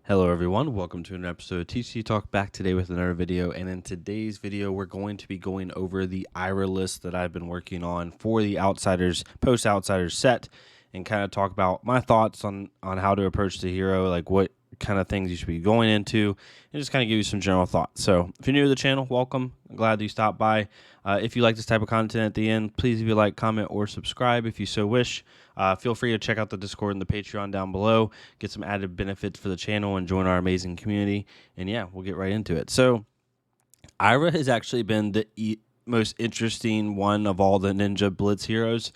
Hello everyone, welcome to another episode of TCG Talk, back today with another video. And in today's video we're going to be going over the IRA list that I've been working on for the Outsiders, post-Outsiders set, and kind of talk about my thoughts on how to approach the hero, like what kind of things you should be going into, and just kind of give you some general thoughts. So if you're new to the channel, welcome. I'm glad that you stopped by. If you like this type of content at the end, please leave a like, comment, or subscribe if you so wish. Feel free to check out the Discord and the Patreon down below, get some added benefits for the channel, and join our amazing community. And yeah, we'll get right into it. So IRA has actually been the most interesting one of all the Ninja Blitz heroes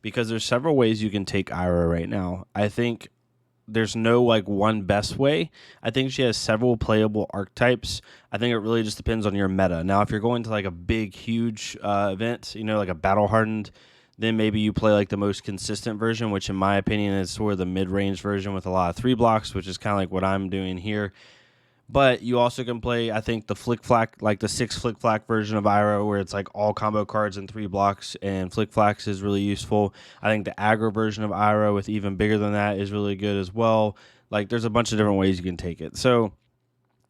because there's several ways you can take IRA right now. I think there's no like one best way. I think she has several playable archetypes. I think it really just depends on your meta. Now, if you're going to like a big, huge event, you know, like a battle hardened, then maybe you play like the most consistent version, which in my opinion is sort of the mid-range version with a lot of 3 blocks, which is kind of like what I'm doing here. But you also can play, I think, the Flick Flack, like the 6 Flick Flack version of Iroh, where it's like all combo cards in 3 blocks, and Flick Flacks is really useful. I think the aggro version of Iroh with even bigger than that is really good as well. Like, there's a bunch of different ways you can take it. So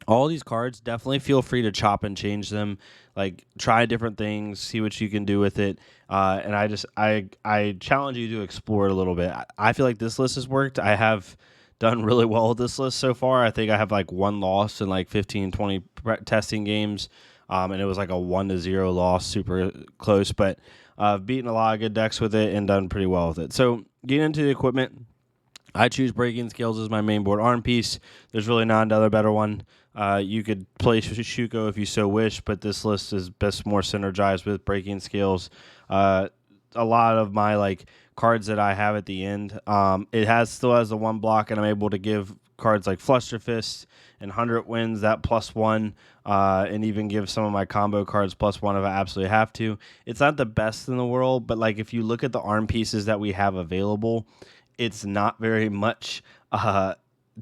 all these cards, definitely feel free to chop and change them. Like, try different things, see what you can do with it. And I challenge you to explore it a little bit. I feel like this list has worked. I have done really well with this list so far. I think I have like 1 loss in like 15, 20 testing games. And it was like a 1-0 loss, super close. But I've beaten a lot of good decks with it and done pretty well with it. So getting into the equipment, I choose Breaking Scales as my main board arm piece. There's really not another better one. You could play Shuko if you so wish, but this list is best more synergized with Breaking Scales. A lot of my like cards that I have at the end, it still has the 1 block, and I'm able to give cards like Fluster Fist and 100 Wins that +1, and even give some of my combo cards +1 if I absolutely have to. It's not the best in the world, but like if you look at the arm pieces that we have available, it's not very much, to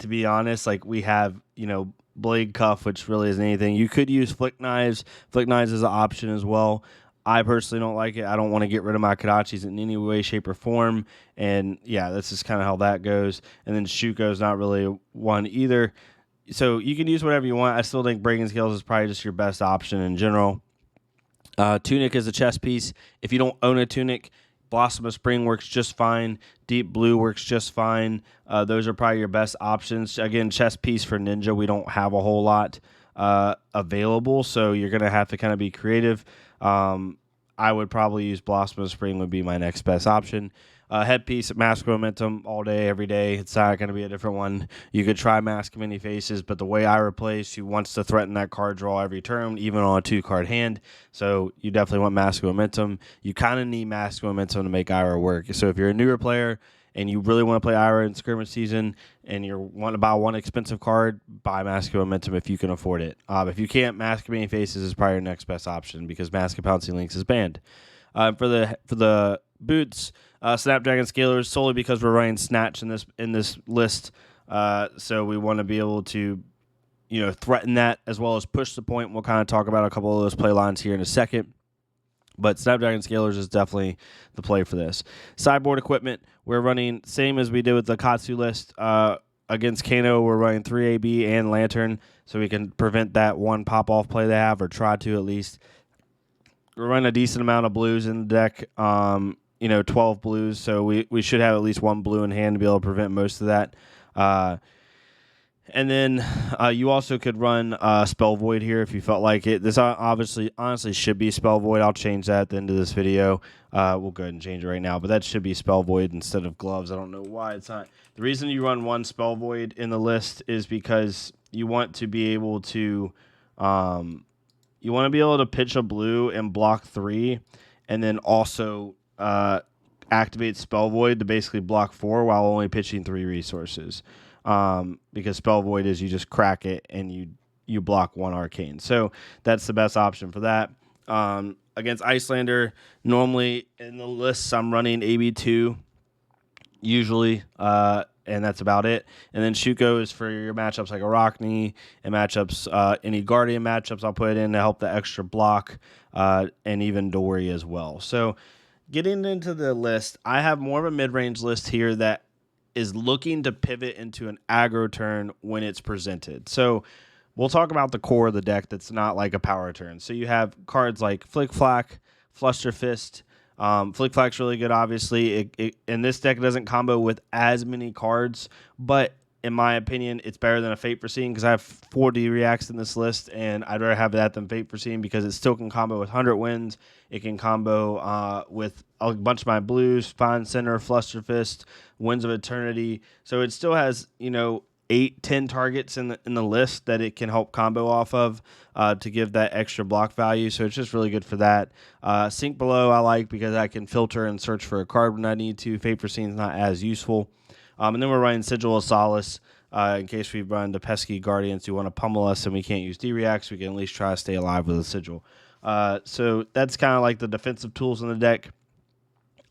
be honest. Like, we have, you know, Blade Cuff, which really isn't anything. You could use Flick Knives. Flick Knives is an option as well. I personally don't like it. I don't want to get rid of my Kodachis in any way, shape, or form. And yeah, that's just kind of how that goes. And then Shuko's not really one either. So you can use whatever you want. I still think Breaking Scales is probably just your best option in general. Tunic is a chess piece. If you don't own a Tunic, Blossom of Spring works just fine. Deep Blue works just fine. Those are probably your best options. Again, chess piece for Ninja, we don't have a whole lot available, so you're going to have to kind of be creative. I would probably use Blossom of Spring would be my next best option. Headpiece, Mask Momentum all day, every day. It's not going to be a different one. You could try Mask Many Faces, but the way I replace, she wants to threaten that card draw every turn, even on a 2-card hand. So you definitely want Mask Momentum. You kind of need Mask Momentum to make Ira work. So if you're a newer player and you really want to play Ira in Skirmish season and you want to buy 1 expensive card, buy Mask Momentum if you can afford it. If you can't, Mask Many Faces is probably your next best option because Mask of Pouncing Links is banned. For the boots, Snapdragon Scalers, solely because we're running Snatch in this list, so we want to be able to, you know, threaten that as well as push the point. We'll kind of talk about a couple of those play lines here in a second. But Snapdragon Scalers is definitely the play for this. Sideboard equipment, we're running same as we did with the Katsu list. Against Kano, we're running 3 AB and Lantern, so we can prevent that 1 pop-off play they have, or try to at least. We're running a decent amount of blues in the deck, you know, 12 blues, so we should have at least 1 blue in hand to be able to prevent most of that. And then you also could run Spell Void here if you felt like it. This honestly should be Spell Void. I'll change that at the end of this video. We'll go ahead and change it right now, but that should be Spell Void instead of Gloves. I don't know why it's not. The reason you run 1 Spell Void in the list is because you want to be able to pitch a blue and block 3, and then also activate Spell Void to basically block 4 while only pitching 3 resources. Because Spell Void is you just crack it and you block 1 Arcane. So that's the best option for that. Against Icelander, normally in the lists I'm running AB2 usually, and that's about it. And then Shuko is for your matchups like Arachne and matchups, any Guardian matchups I'll put in to help the extra block, and even Dory as well. So getting into the list, I have more of a mid-range list here that is looking to pivot into an aggro turn when it's presented. So we'll talk about the core of the deck that's not like a power turn. So you have cards like Flick Flack, Fluster Fist. Flick Flack's really good, obviously. And this deck doesn't combo with as many cards, but in my opinion, it's better than a Fate Foreseen because I have 40 reacts in this list, and I'd rather have that than Fate Foreseen because it still can combo with 100 Winds. It can combo with a bunch of my blues, Fine Center, Fluster Fist, Winds of Eternity. So it still has, 8-10 targets in the list that it can help combo off of to give that extra block value. So it's just really good for that. Sink Below I like because I can filter and search for a card when I need to. Fate Foreseen is not as useful. And then we're running Sigil of Solace in case we run the pesky Guardians who want to pummel us and we can't use D-Reacts. We can at least try to stay alive with a Sigil. So that's kind of like the defensive tools in the deck.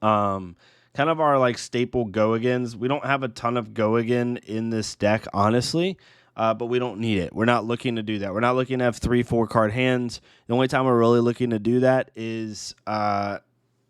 Kind of our like staple go-agains. We don't have a ton of go-again in this deck, honestly, but we don't need it. We're not looking to do that. We're not looking to have 3-4 card hands. The only time we're really looking to do that is on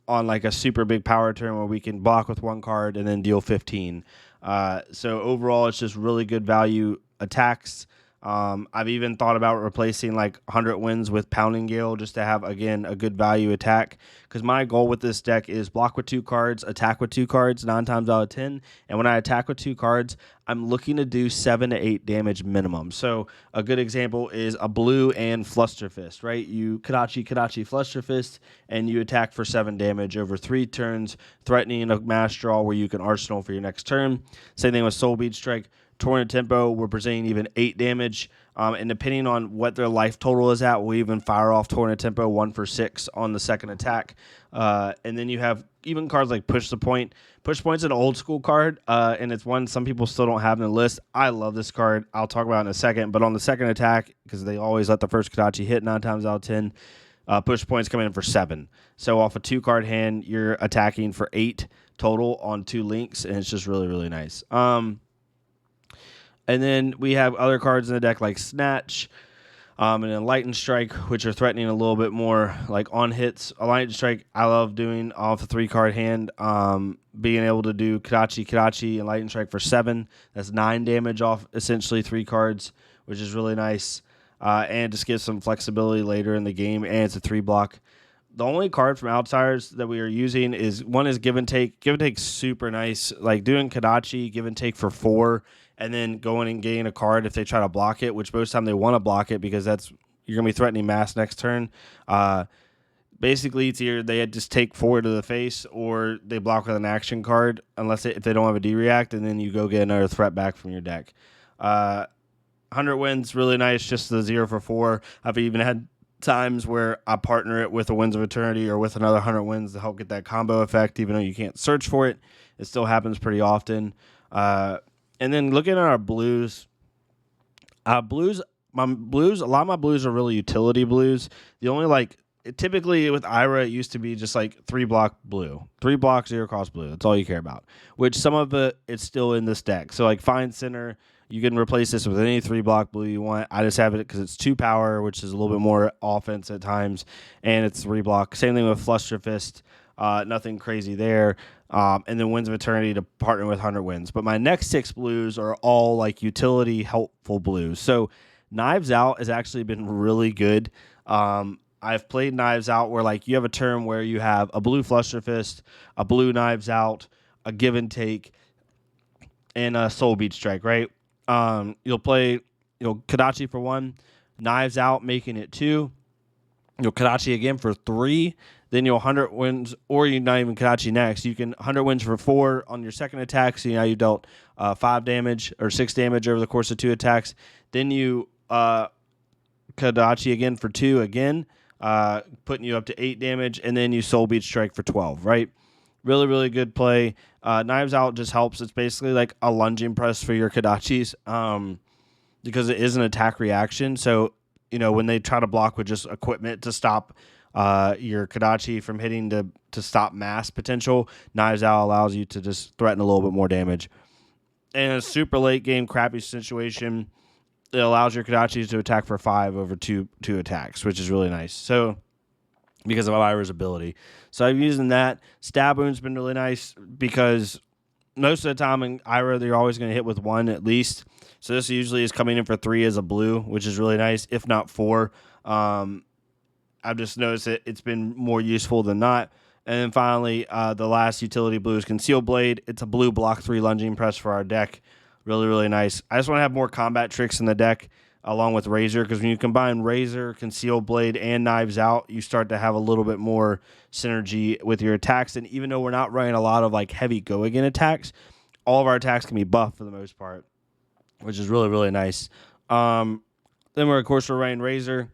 like a super big power turn where we can block with 1 card and then deal 15. So overall, it's just really good value attacks. I've even thought about replacing like 100 Winds with Pounding Gale just to have, again, a good value attack. Because my goal with this deck is block with 2 cards, attack with 2 cards, 9 times out of 10. And when I attack with 2 cards, I'm looking to do 7 to 8 damage minimum. So a good example is a blue and Fluster Fist, right? You Kadachi, Fluster Fist, and you attack for 7 damage over 3 turns, threatening a mass draw where you can arsenal for your next turn. Same thing with Soul Bead Strike. Torrent Tempo, we're presenting even 8 damage. And depending on what their life total is at, we'll even fire off Torrent Tempo 1 for 6 on the second attack. And then you have even cards like Push the Point. Push Point's an old school card, and it's one some people still don't have in the list. I love this card. I'll talk about it in a second. But on the second attack, because they always let the first Kadachi hit 9 times out of 10, Push Point's coming in for 7. So off a 2-card hand, you're attacking for 8 total on 2 links, and it's just really, really nice. And then we have other cards in the deck like Snatch and then Lightning Strike, which are threatening a little bit more like on hits. A Lightning Strike I love doing off a 3-card hand, being able to do Kadachi, and Lightning Strike for 7. That's 9 damage off essentially 3 cards, which is really nice. And just gives some flexibility later in the game, and it's a 3-block. The only card from Outsiders that we are using is Give and Take. Give and Take's super nice. Like doing Kadachi, Give and Take for 4, and then going and getting a card if they try to block it, which most of the time they want to block it because you're going to be threatening mass next turn. Basically, it's either they just take 4 to the face or they block with an action card if they don't have a D-React, and then you go get another threat back from your deck. 100 Winds, really nice, just the 0 for 4. I've even had times where I partner it with a Winds of Eternity or with another 100 Winds to help get that combo effect, even though you can't search for it. It still happens pretty often. And then looking at our blues, a lot of my blues are really utility blues. The only typically with Ira, it used to be just like 3-block blue, 3 block 0-cost blue. That's all you care about. Which some of it's still in this deck. So like Fine Center, you can replace this with any 3-block blue you want. I just have it because it's 2 power, which is a little bit more offense at times, and it's 3-block. Same thing with Fluster Fist. Nothing crazy there. And then Winds of Eternity to partner with 100 Winds. But my next 6 blues are all like utility helpful blues. So Knives Out has actually been really good. I've played Knives Out where like you have a turn where you have a blue Fluster Fist, a blue Knives Out, a Give and Take, and a Soul Bead Strike, right? You'll play Kadachi for 1, Knives Out making it 2, you'll Kadachi again for 3, then you'll 100 Winds, or you're not even Kadachi next. You can 100 Winds for 4 on your second attack, so now you dealt 5 damage or 6 damage over the course of 2 attacks. Then you Kadachi again for 2 again, putting you up to 8 damage, and then you Soul Bead Strike for 12, right? Really, really good play. Knives Out just helps. It's basically like a lunging press for your Kadachis because it is an attack reaction. So, when they try to block with just equipment to stop your Kadachi from hitting to stop mass potential, Knives Out allows you to just threaten a little bit more damage. In a super late game crappy situation, it allows your Kadachis to attack for 5 over 2 attacks, which is really nice. So, because of Ira's ability. So I'm using that. Stab Wound's been really nice because most of the time in Ira, they're always going to hit with 1 at least. So this usually is coming in for 3 as a blue, which is really nice, if not 4. I've just noticed that it's been more useful than not. And then finally, the last utility blue is Conceal Blade. It's a blue block 3 lunging press for our deck. Really, really nice. I just want to have more combat tricks in the deck along with Razor, because when you combine Razor, Conceal Blade, and Knives Out, you start to have a little bit more synergy with your attacks. And even though we're not running a lot of like heavy go-again attacks, all of our attacks can be buffed for the most part, which is really, really nice. Then we're running Razor.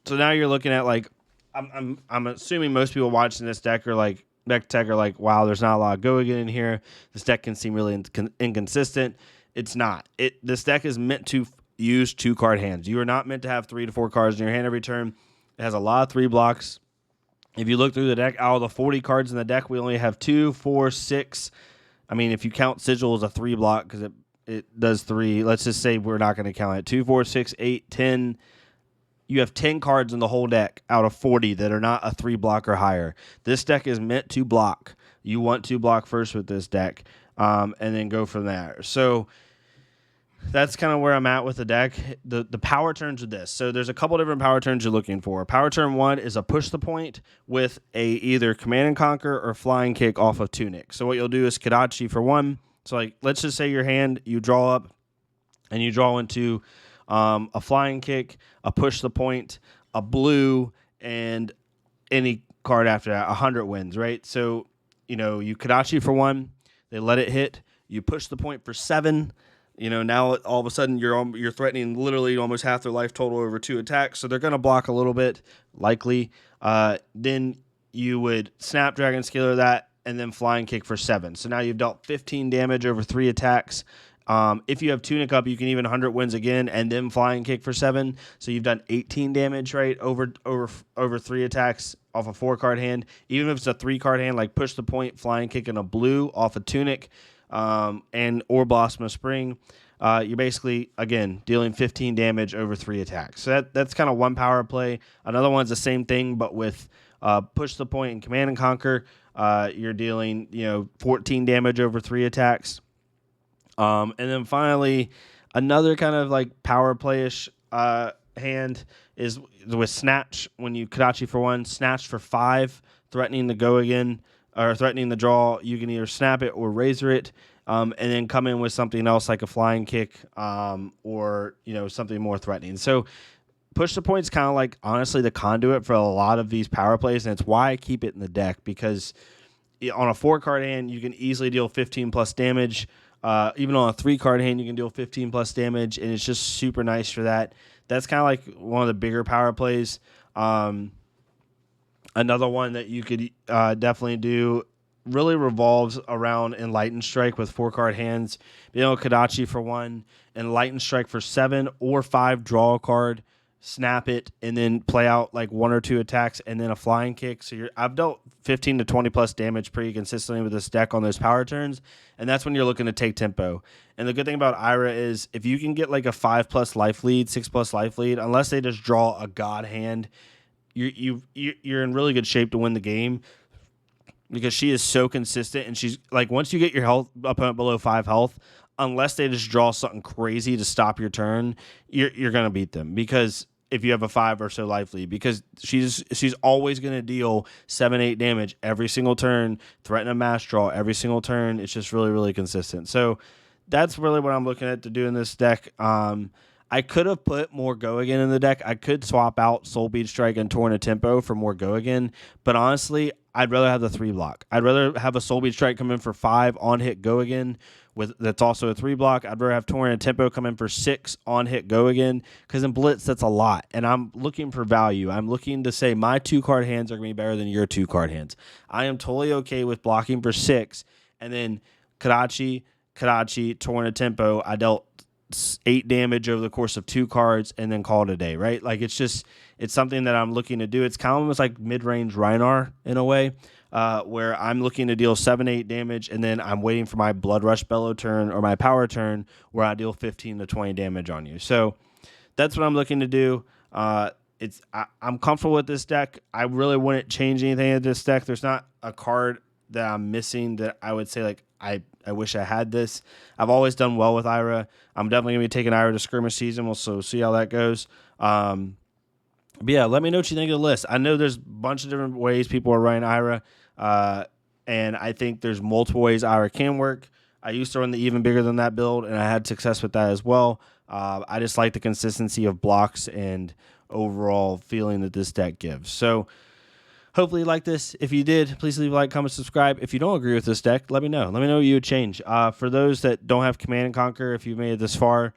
So now you're looking at like, I'm assuming most people watching this deck are like, deck tech are like, wow, there's not a lot of go again in here. This deck can seem really inconsistent. It's not. This deck is meant to use 2 card hands. You are not meant to have 3 to 4 cards in your hand every turn. It has a lot of 3 blocks. If you look through the deck, out of the 40 cards in the deck, we only have 2, 4, 6. I mean, if you count Sigil as a 3 block, because it does 3, let's just say we're not going to count it. 2, 4, 6, 8, 10. You have 10 cards in the whole deck out of 40 that are not a 3 block or higher. This deck is meant to block. You want to block first with this deck, and then go from there. So that's kind of where I'm at with the deck. The power turns are this. So there's a couple different power turns you're looking for. Power turn 1 is a push the point with a either Command and Conquer or Flying Kick off of Tunic. So what you'll do is Kadachi for 1. So like, let's just say your hand, you draw up and you draw into a Flying Kick, a push the point, a blue, and any card after that. 100 wins, right? So, you Kadachi for 1, they let it hit, you push the point for 7. Now all of a sudden you're threatening literally almost half their life total over 2 attacks, so they're going to block a little bit, likely. Then you would Snapdragon Scaler that, and then Flying Kick for 7. So now you've dealt 15 damage over 3 attacks. If you have Tunic up, you can even 100 wins again and then Flying Kick for 7. So you've done 18 damage, right, over 3 attacks off a 4-card hand. Even if it's a 3-card hand, like Push the Point, Flying Kick, and a blue off a Tunic, or Blossom of Spring, you're basically, again, dealing 15 damage over 3 attacks. So that's kind of one power play. Another one's the same thing, but with Push the Point and Command and Conquer, you're dealing 14 damage over 3 attacks. And then finally, another kind of like power playish hand is with Snatch. When you Kadachi for 1, Snatch for 5, threatening the go again, or threatening the draw, you can either snap it or razor it, and then come in with something else like a Flying Kick, or something more threatening. So Push the Point is kind of like, honestly, the conduit for a lot of these power plays, and it's why I keep it in the deck, because on a 4-card hand, you can easily deal 15 plus damage. Even on a 3-card hand, you can deal 15 plus damage, and it's just super nice for that. That's kind of like one of the bigger power plays. Another one that you could definitely do really revolves around Enlightened Strike with 4-card hands. Kadachi for 1, Enlightened Strike for 7 or 5, draw a card, snap it, and then play out like 1 or 2 attacks, and then a Flying Kick. So I've dealt 15 to 20 plus damage pretty consistently with this deck on those power turns, and that's when you're looking to take tempo. And the good thing about Ira is if you can get like a 5 plus life lead, 6 plus life lead, unless they just draw a god hand, you're in really good shape to win the game, because she is so consistent. And she's like, once you get your health opponent below 5 health, unless they just draw something crazy to stop your turn, you're gonna beat them, because if you have a 5 or so life lead, because she's always going to deal 7-8 damage every single turn, threaten a mass draw every single turn. It's just really, really consistent. So that's really what I'm looking at to do in this deck. I could have put more go again in the deck. I could swap out Soul Bead Strike and Torn a Tempo for more go again, but honestly, I'd rather have the 3 block. I'd rather have a Soul Bead Strike come in for 5 on hit go again. That's also a 3 block. I'd rather have Torn and Tempo come in for 6 on hit go again, because in Blitz that's a lot, and I'm looking for value. I'm looking to say my 2-card hands are going to be better than your 2-card hands. I am totally okay with blocking for 6, and then Kadachi, Torn and Tempo. I dealt 8 damage over the course of 2 cards, and then call it a day, right? Like it's something that I'm looking to do. It's kind of almost like mid-range Rhinar in a way. Where I'm looking to deal 7-8 damage, and then I'm waiting for my Blood Rush Bellow turn or my power turn where I deal 15 to 20 damage on you. So that's what I'm looking to do. I'm comfortable with this deck. I really wouldn't change anything in this deck. There's not a card that I'm missing that I would say like I wish I had this. I've always done well with Ira. I'm definitely going to be taking Ira to Skirmish season. We'll see how that goes. But yeah, let me know what you think of the list. I know there's a bunch of different ways people are running Ira, and I think there's multiple ways Ira can work. I used to run the even bigger than that build, and I had success with that as well. I just like the consistency of blocks and overall feeling that this deck gives. So hopefully you like this. If you did, please leave a like, comment, subscribe. If you don't agree with this deck, let me know. Let me know what you would change. For those that don't have Command and Conquer, if you've made it this far,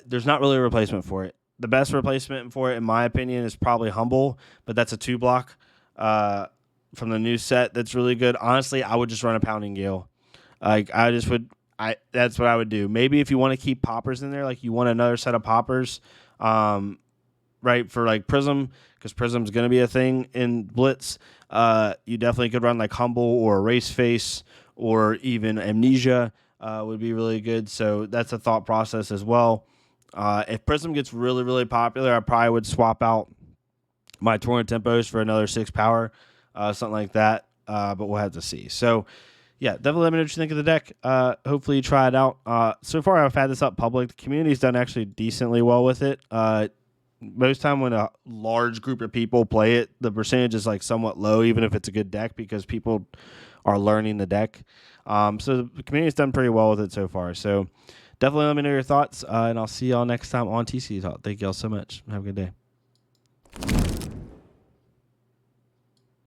there's not really a replacement for it. The best replacement for it, in my opinion, is probably Humble, but that's a 2-block from the new set that's really good. Honestly, I would just run a Pounding Gale. Like that's what I would do. Maybe if you want to keep poppers in there, like you want another set of poppers, right, for like Prism, because Prism's going to be a thing in Blitz. You definitely could run like Humble or Race Face or even Amnesia would be really good. So that's a thought process as well. If Prism gets really, really popular, I probably would swap out my Torrent Tempos for another 6 power, something like that. But we'll have to see. So yeah, definitely let me know what you think of the deck. Hopefully you try it out. So far I've had this up public. The community's done actually decently well with it. Most time when a large group of people play it, the percentage is like somewhat low, even if it's a good deck, because people are learning the deck. So the community's done pretty well with it so far. So definitely let me know your thoughts, and I'll see y'all next time on TCG Talk. Thank y'all so much. Have a good day.